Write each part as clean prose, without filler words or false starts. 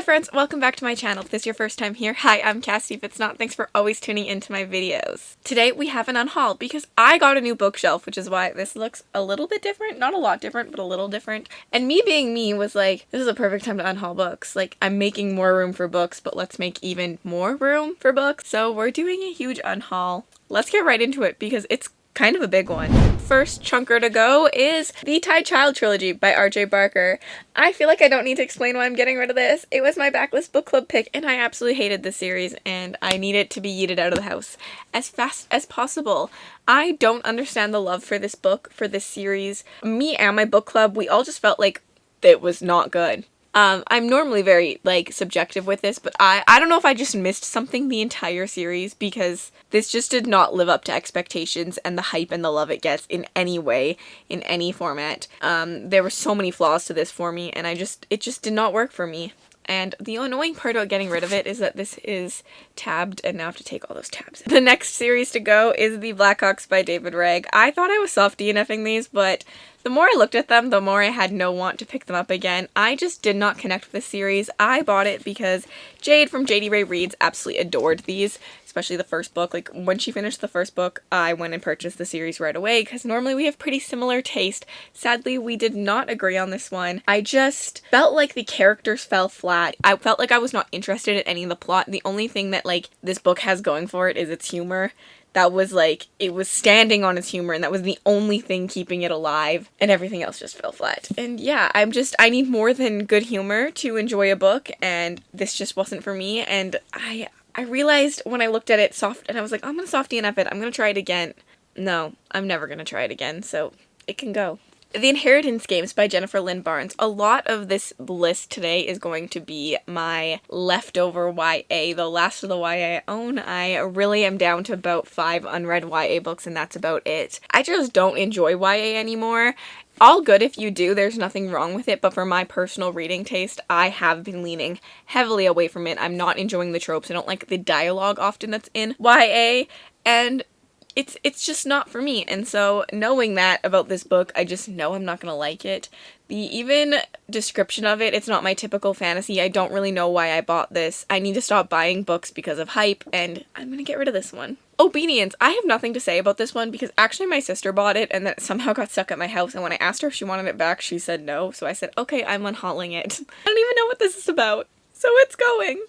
friends, welcome back to my channel. If this is your first time here, hi, I'm Cassie. If it's not, thanks for always tuning into my videos. Today we have an unhaul because I got a new bookshelf, which is why this looks a little bit different. Not a lot different, but a little different. And me being me was like, this is a perfect time to unhaul books. Like, I'm making more room for books, but let's make even more room for books. So we're doing a huge unhaul. Let's get right into it because it's kind of a big one. First chunker to go is the Tide Child trilogy by R.J. Barker. I feel like I don't need to explain why I'm getting rid of this. It was my backlist book club pick and I absolutely hated this series and I need it to be yeeted out of the house as fast as possible. I don't understand the love for this book, for this series. Me and my book club, we all just felt like it was not good. I'm normally very, subjective with this, but I don't know if I just missed something the entire series because this just did not live up to expectations and the hype and the love it gets in any way, in any format. There were so many flaws to this for me, and it just did not work for me. And the annoying part about getting rid of it is that this is tabbed, and now I have to take all those tabs. The next series to go is the Blackhawks by David Wragg. I thought I was soft DNFing these, but the more I looked at them, the more I had no want to pick them up again. I just did not connect with this series. I bought it because Jade from JD Ray Reads absolutely adored these, especially the first book. Like, when she finished the first book, I went and purchased the series right away because normally we have pretty similar taste. Sadly, we did not agree on this one. I just felt like the characters fell flat. I felt like I was not interested in any of the plot. The only thing that, this book has going for it is its humor. That was it was standing on its humor, and that was the only thing keeping it alive, and everything else just fell flat. And yeah, I need more than good humor to enjoy a book, and this just wasn't for me, and I realized when I looked at it soft, and I was like, I'm gonna soft DNF it, I'm gonna try it again. No, I'm never gonna try it again, so it can go. The Inheritance Games by Jennifer Lynn Barnes. A lot of this list today is going to be my leftover YA, the last of the YA I own. I really am down to about 5 unread YA books, and that's about it. I just don't enjoy YA anymore. All good if you do, there's nothing wrong with it, but for my personal reading taste, I have been leaning heavily away from it. I'm not enjoying the tropes. I don't like the dialogue often that's in YA, and it's just not for me. And so knowing that about this book, I just know I'm not gonna like it. The even description of it, it's not my typical fantasy. I don't really know why I bought this. I need to stop buying books because of hype, and I'm gonna get rid of this one. Obedience. I have nothing to say about this one because actually my sister bought it and then it somehow got stuck at my house, and when I asked her if she wanted it back, she said no. So I said, okay, I'm unhauling it. I don't even know what this is about, so it's going.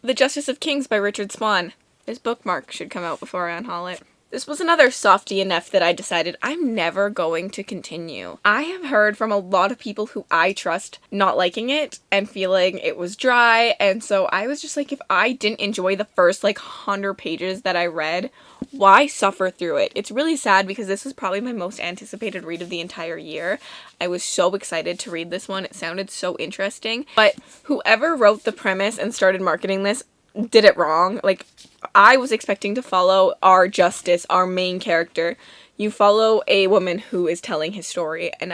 The Justice of Kings by Richard Swan. This bookmark should come out before I unhaul it. This was another soft DNF that I decided I'm never going to continue. I have heard from a lot of people who I trust not liking it and feeling it was dry, and so I was just like, if I didn't enjoy the first 100 pages that I read, why suffer through it? It's really sad because this was probably my most anticipated read of the entire year. I was so excited to read this one. It sounded so interesting, but whoever wrote the premise and started marketing this did it wrong. I was expecting to follow our Justice, our main character. You follow a woman who is telling his story, and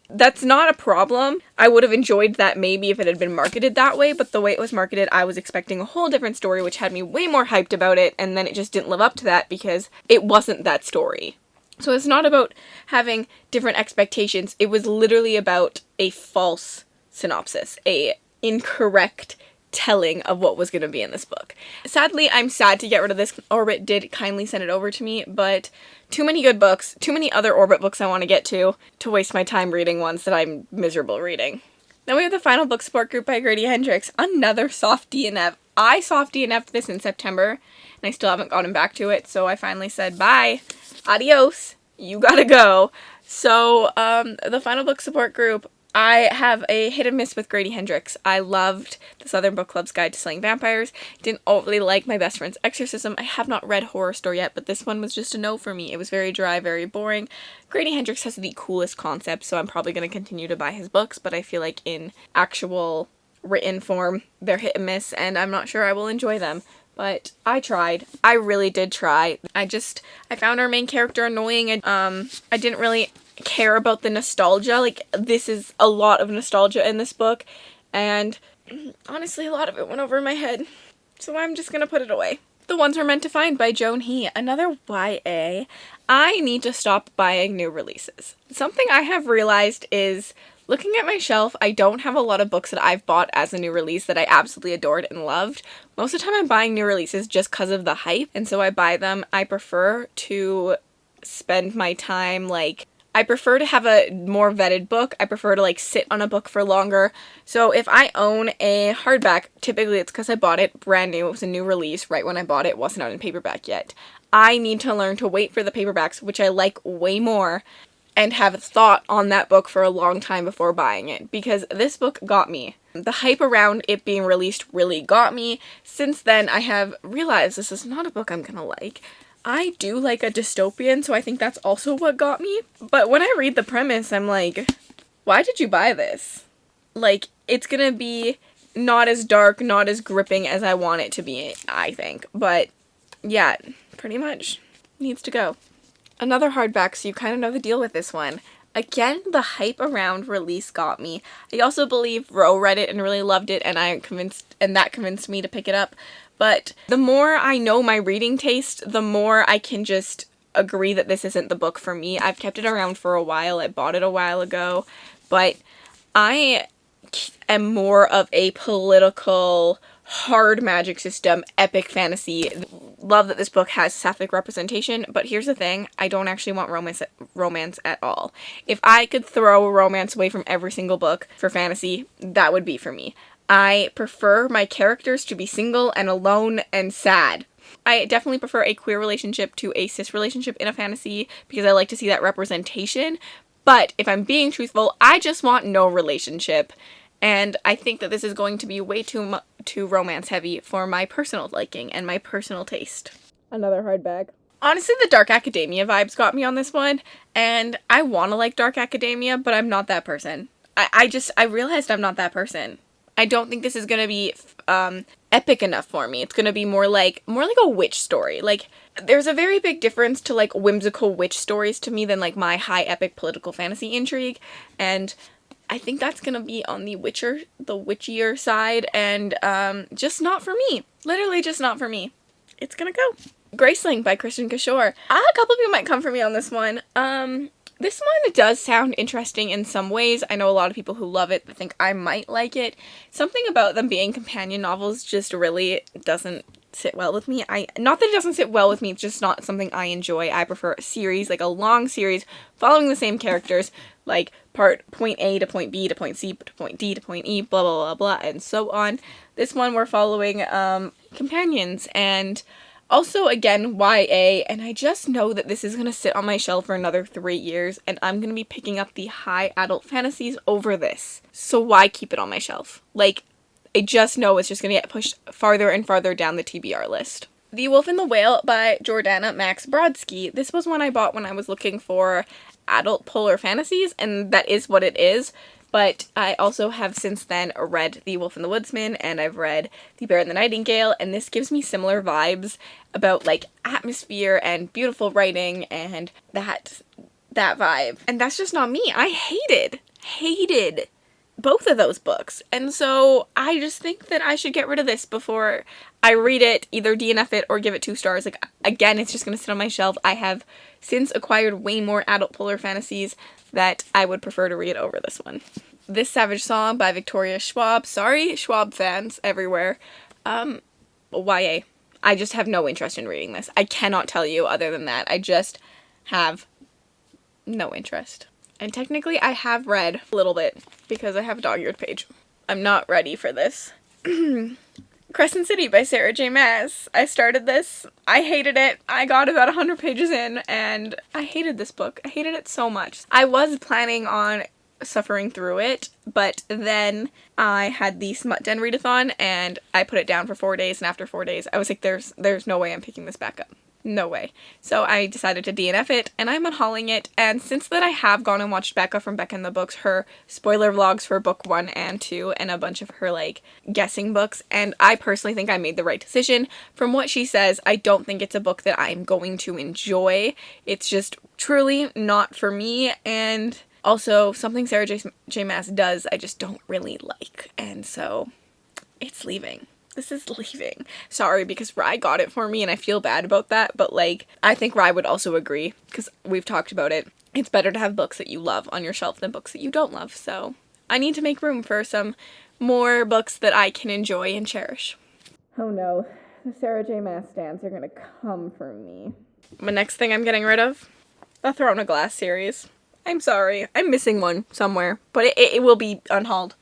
that's not a problem. I would have enjoyed that maybe if it had been marketed that way, but the way it was marketed, I was expecting a whole different story, which had me way more hyped about it, and then it just didn't live up to that because it wasn't that story. So it's not about having different expectations. It was literally about a false synopsis, a incorrect telling of what was going to be in this book. Sadly, I'm sad to get rid of this. Orbit did kindly send it over to me, but too many good books, too many other Orbit books I want to get to waste my time reading ones that I'm miserable reading. Then we have the Final Book Support Group by Grady Hendrix, another soft DNF. I soft DNF'd this in September, and I still haven't gotten back to it, so I finally said, bye, adios, you gotta go. So, the Final Book Support Group, I have a hit and miss with Grady Hendrix. I loved the Southern Book Club's Guide to Slaying Vampires. Didn't overly like My Best Friend's Exorcism. I have not read Horror Store yet, but this one was just a no for me. It was very dry, very boring. Grady Hendrix has the coolest concepts, so I'm probably going to continue to buy his books, but I feel like in actual written form, they're hit and miss, and I'm not sure I will enjoy them. But I tried. I really did try. I found our main character annoying, and I didn't really care about the nostalgia. This is a lot of nostalgia in this book, and honestly a lot of it went over my head, so I'm just gonna put it away. The Ones We're Meant to Find by Joan He, another YA. I need to stop buying new releases. Something I have realized is Looking at my shelf, I don't have a lot of books that I've bought as a new release that I absolutely adored and loved. Most of the time I'm buying new releases just because of the hype, and so I buy them. I prefer to spend my time, like, I prefer to have a more vetted book. I prefer to, like, sit on a book for longer. So if I own a hardback, typically it's because I bought it brand new. It was a new release right when I bought it. It wasn't out in paperback yet. I need to learn to wait for the paperbacks, which I like way more, and have thought on that book for a long time before buying it, because this book got me. The hype around it being released really got me. Since then, I have realized this is not a book I'm gonna like. I do like a dystopian, so I think that's also what got me. But when I read the premise, I'm like, why did you buy this? Like, it's gonna be not as dark, not as gripping as I want it to be, I think. But yeah, pretty much needs to go. Another hardback, so you kind of know the deal with this one. Again, the hype around release got me. I also believe Ro read it and really loved it, and that convinced me to pick it up. But the more I know my reading taste, the more I can just agree that this isn't the book for me. I've kept it around for a while. I bought it a while ago, but I am more of a political, hard magic system, epic fantasy. Love that this book has sapphic representation, but here's the thing, I don't actually want romance at all. If I could throw romance away from every single book for fantasy, that would be for me. I prefer my characters to be single and alone and sad. I definitely prefer a queer relationship to a cis relationship in a fantasy because I like to see that representation, but if I'm being truthful, I just want no relationship. And I think that this is going to be way too romance heavy for my personal liking and my personal taste. Another hardback. Honestly, the dark academia vibes got me on this one, and I want to like dark academia, but I'm not that person. I realized I'm not that person. I don't think this is going to be epic enough for me. It's going to be more like a witch story. Like, there's a very big difference to, like, whimsical witch stories to me than, like, my high epic political fantasy intrigue, and I think that's gonna be on the witchier side, and just not for me. Literally just not for me. It's gonna go. Graceling by Kristen Kishore. A couple of you might come for me on this one. This one does sound interesting in some ways. I know a lot of people who love it that think I might like it. Something about them being companion novels just really doesn't sit well with me. Not that it doesn't sit well with me, it's just not something I enjoy. I prefer a series, like a long series, following the same characters, like point A to point B to point C to point D to point E, blah, blah, blah, blah, and so on. This one we're following companions, and also, again, YA, and I just know that this is going to sit on my shelf for another 3 years, and I'm going to be picking up the high adult fantasies over this. So why keep it on my shelf? Like, I just know it's just going to get pushed farther and farther down the TBR list. The Wolf and the Whale by Jordana Max Brodsky. This was one I bought when I was looking for adult polar fantasies, and that is what it is. But I also have since then read The Wolf and the Woodsman, and I've read The Bear and the Nightingale, and this gives me similar vibes about, like, atmosphere and beautiful writing and that vibe. And that's just not me. I hated both of those books. And so I just think that I should get rid of this before I read it, either DNF it or give it 2 stars. Like, again, it's just going to sit on my shelf. I have since acquired way more adult polar fantasies that I would prefer to read over this one. This Savage Song by Victoria Schwab. Sorry, Schwab fans everywhere. YA. I just have no interest in reading this. I cannot tell you other than that. I just have no interest. And technically I have read a little bit because I have a dog-eared page. I'm not ready for this. Crescent City by Sarah J. Maas. I started this. I hated it. I got about 100 pages in and I hated this book. I hated it so much. I was planning on suffering through it, but then I had the Smut Den readathon and I put it down for 4 days, and after 4 days I was like, there's no way I'm picking this back up. No way. So I decided to DNF it, and I'm unhauling it, and since that I have gone and watched Becca from Becca in the Books, her spoiler vlogs for book 1 and 2, and a bunch of her, like, guessing books, and I personally think I made the right decision. From what she says, I don't think it's a book that I'm going to enjoy. It's just truly not for me, and also something Sarah J. Maas does I just don't really like, and so it's leaving. This is leaving. Sorry, because Rye got it for me and I feel bad about that, but, like, I think Rye would also agree, because we've talked about it. It's better to have books that you love on your shelf than books that you don't love, so I need to make room for some more books that I can enjoy and cherish. Oh no, the Sarah J. Maas stands are gonna come for me. The next thing I'm getting rid of, the Throne of Glass series. I'm sorry, I'm missing one somewhere, but it will be unhauled.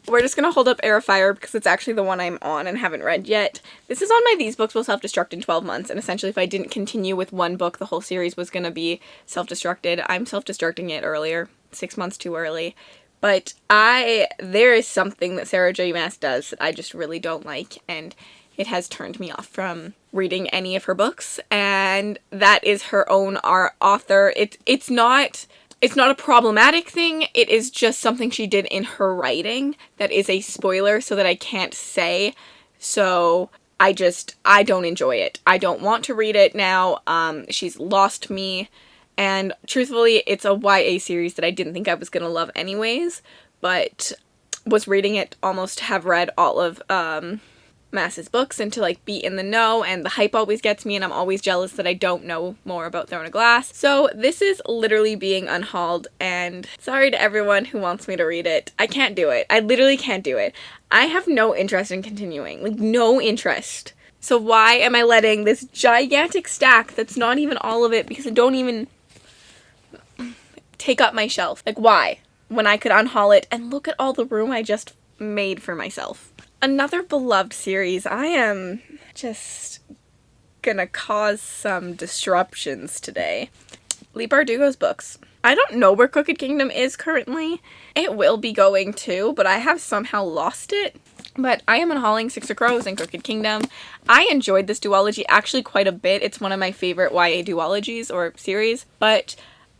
We're just gonna hold up Air of Fire because it's actually the one I'm on and haven't read yet. This is on my These Books Will Self-Destruct in 12 months, and essentially if I didn't continue with one book, the whole series was gonna be self-destructed. I'm self-destructing it earlier, 6 months too early. But there is something that Sarah J. Maas does that I just really don't like, and it has turned me off from reading any of her books, and that is her own author. It's not a problematic thing, it is just something she did in her writing that is a spoiler, so that I can't say, so I don't enjoy it. I don't want to read it now. She's lost me. And truthfully, it's a YA series that I didn't think I was going to love anyways, but was reading it, almost have read all of Maas's books, and to like be in the know, and the hype always gets me, and I'm always jealous that I don't know more about Throne of Glass. So this is literally being unhauled, and sorry to everyone who wants me to read it. I can't do it. I literally can't do it. I have no interest in continuing. Like, no interest. So why am I letting this gigantic stack that's not even all of it, because I don't even take up my shelf? Like, why? When I could unhaul it, and look at all the room I just made for myself. Another beloved series. I am just gonna cause some disruptions today. Leigh Bardugo's books. I don't know where Crooked Kingdom is currently. It will be going to, but I have somehow lost it. But I am unhauling Six of Crows and Crooked Kingdom. I enjoyed this duology actually quite a bit. It's one of my favorite YA duologies or series, but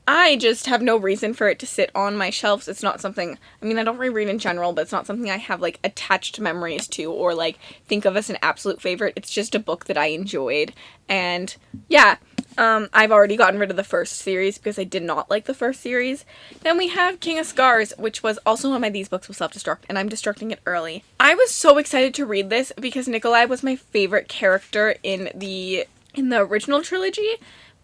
I just have no reason for it to sit on my shelves. It's not something, I mean, I don't reread in general, but it's not something I have, like, attached memories to or, like, think of as an absolute favorite. It's just a book that I enjoyed. And, yeah, I've already gotten rid of the first series because I did not like the first series. Then we have King of Scars, which was also on my These Books Will Self-Destruct, and I'm destructing it early. I was so excited to read this because Nikolai was my favorite character in the original trilogy.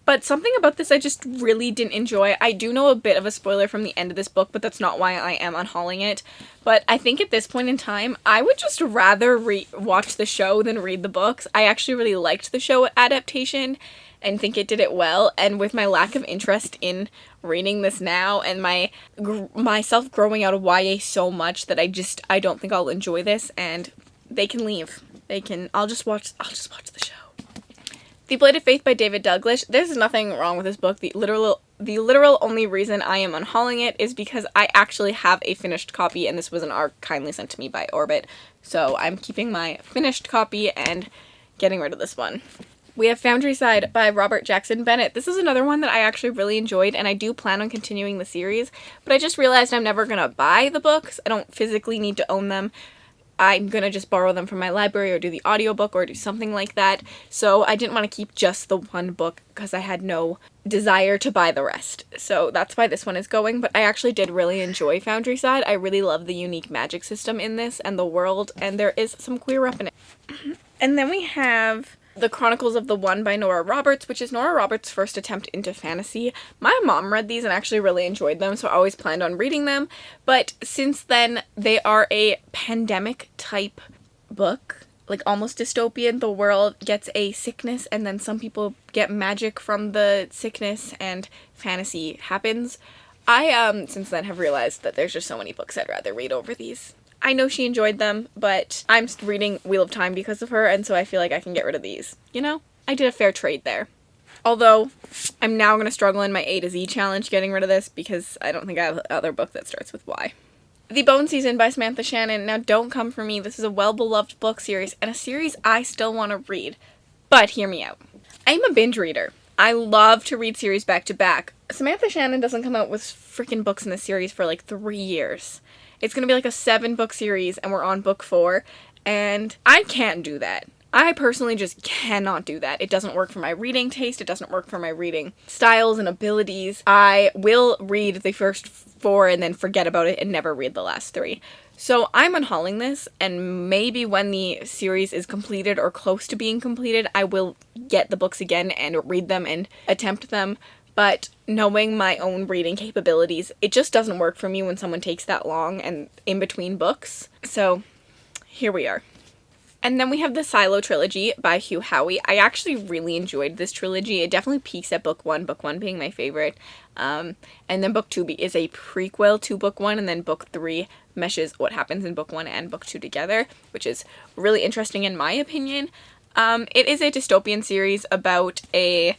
But something about this I just really didn't enjoy. I do know a bit of a spoiler from the end of this book, but that's not why I am unhauling it. But I think at this point in time, I would just rather watch the show than read the books. I actually really liked the show adaptation and think it did it well. And with my lack of interest in reading this now and myself growing out of YA so much that I don't think I'll enjoy this, and they can leave. I'll just watch the show. The Blade of Faith by David Douglas. There's nothing wrong with this book. The literal only reason I am unhauling it is because I actually have a finished copy, and this was an ARC kindly sent to me by Orbit. So I'm keeping my finished copy and getting rid of this one. We have Foundryside by Robert Jackson Bennett. This is another one that I actually really enjoyed, and I do plan on continuing the series, but I just realized I'm never gonna buy the books. I don't physically need to own them. I'm gonna just borrow them from my library or do the audiobook or do something like that. So I didn't want to keep just the one book because I had no desire to buy the rest. So that's why this one is going, but I actually did really enjoy Foundryside. I really love the unique magic system in this and the world, and there is some queer rep in it. And then we have The Chronicles of the One by Nora Roberts, which is Nora Roberts' first attempt into fantasy. My mom read these and actually really enjoyed them, so I always planned on reading them. But since then, they are a pandemic-type book, like almost dystopian. The world gets a sickness, and then some people get magic from the sickness, and fantasy happens. I, since then, have realized that there's just so many books I'd rather read over these. I know she enjoyed them, but I'm reading Wheel of Time because of her, and so I feel like I can get rid of these. You know? I did a fair trade there. Although, I'm now going to struggle in my A to Z challenge getting rid of this because I don't think I have another book that starts with Y. The Bone Season by Samantha Shannon. Now, don't come for me. This is a well-beloved book series, and a series I still want to read. But hear me out. I'm a binge reader. I love to read series back to back. Samantha Shannon doesn't come out with freaking books in this series for like 3 years. It's going to be like a 7-book series, and we're on book 4, and I can't do that. I personally just cannot do that. It doesn't work for my reading taste. It doesn't work for my reading styles and abilities. I will read the first 4 and then forget about it and never read the last 3. So I'm unhauling this, and maybe when the series is completed or close to being completed, I will get the books again and read them and attempt them. but knowing my own reading capabilities, it just doesn't work for me when someone takes that long and in between books. So here we are. And then we have the Silo trilogy by Hugh Howey. I actually really enjoyed this trilogy. It definitely peaks at book 1 being my favorite. And then book 2 is a prequel to book 1, and then book 3 meshes what happens in book 1 and book 2 together, which is really interesting in my opinion. It is a dystopian series about a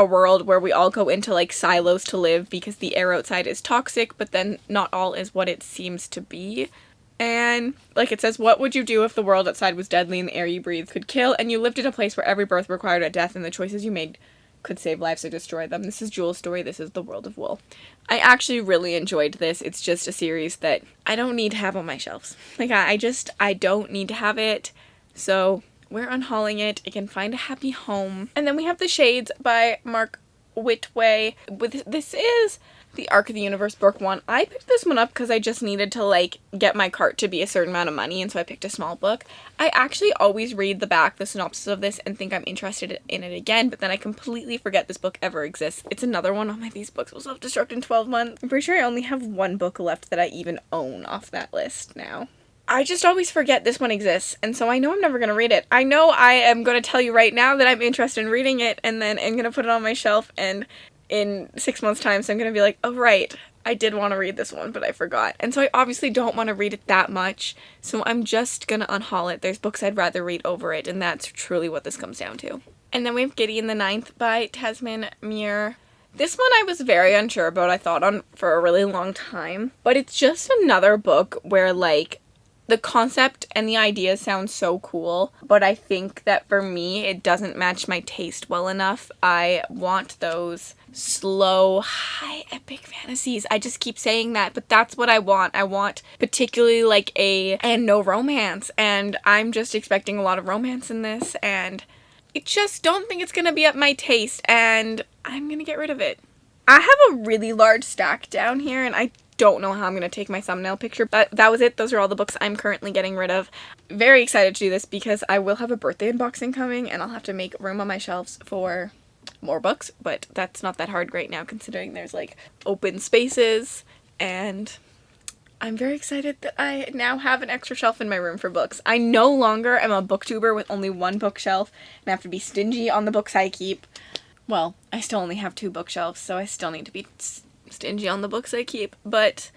world where we all go into like silos to live because the air outside is toxic, but then not all is what it seems to be. And like it says, what would you do if the world outside was deadly and the air you breathe could kill, and you lived in a place where every birth required a death and the choices you made could save lives or destroy them? This is Jewel's story. This is the world of wool. I actually really enjoyed this. It's just a series that I don't need to have on my shelves. Like I don't need to have it. So we're unhauling it. It can find a happy home. And then we have The Shades by Mark Whitway. This is the Arc of the Universe book 1. I picked this one up because I just needed to like get my cart to be a certain amount of money, and so I picked a small book. I actually always read the synopsis of this and think I'm interested in it again, but then I completely forget this book ever exists. It's another one of these books will self-destruct in 12 months. I'm pretty sure I only have one book left that I even own off that list now. I just always forget this one exists, and so I know I'm never going to read it. I know I am going to tell you right now that I'm interested in reading it, and then I'm going to put it on my shelf, and in 6 months' time, so I'm going to be like, oh right, I did want to read this one, but I forgot. And so I obviously don't want to read it that much, so I'm just going to unhaul it. There's books I'd rather read over it, and that's truly what this comes down to. And then we have Gideon the Ninth by Tasmin Muir. This one I was very unsure about, I thought on for a really long time, but it's just another book where like the concept and the idea sound so cool, but I think that for me, it doesn't match my taste well enough. I want those slow, high, epic fantasies. I just keep saying that, but that's what I want. I want particularly like and no romance, and I'm just expecting a lot of romance in this, and I just don't think it's gonna be up my taste, and I'm gonna get rid of it. I have a really large stack down here, and I don't know how I'm going to take my thumbnail picture, but that was it. Those are all the books I'm currently getting rid of. Very excited to do this because I will have a birthday unboxing coming, and I'll have to make room on my shelves for more books, but that's not that hard right now considering there's like open spaces, and I'm very excited that I now have an extra shelf in my room for books. I no longer am a booktuber with only one bookshelf and have to be stingy on the books I keep. Well, I still only have 2 bookshelves, so I still need to be stingy on the books I keep, but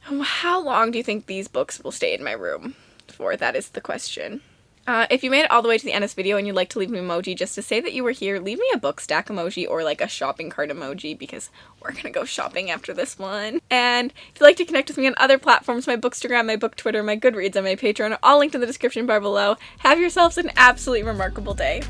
how long do you think these books will stay in my room for? That is the question. If you made it all the way to the end of this video and you'd like to leave an emoji just to say that you were here, leave me a book stack emoji or like a shopping cart emoji because we're gonna go shopping after this one. And if you'd like to connect with me on other platforms, my Bookstagram, my Book Twitter, my Goodreads, and my Patreon are all linked in the description bar below. Have yourselves an absolutely remarkable day.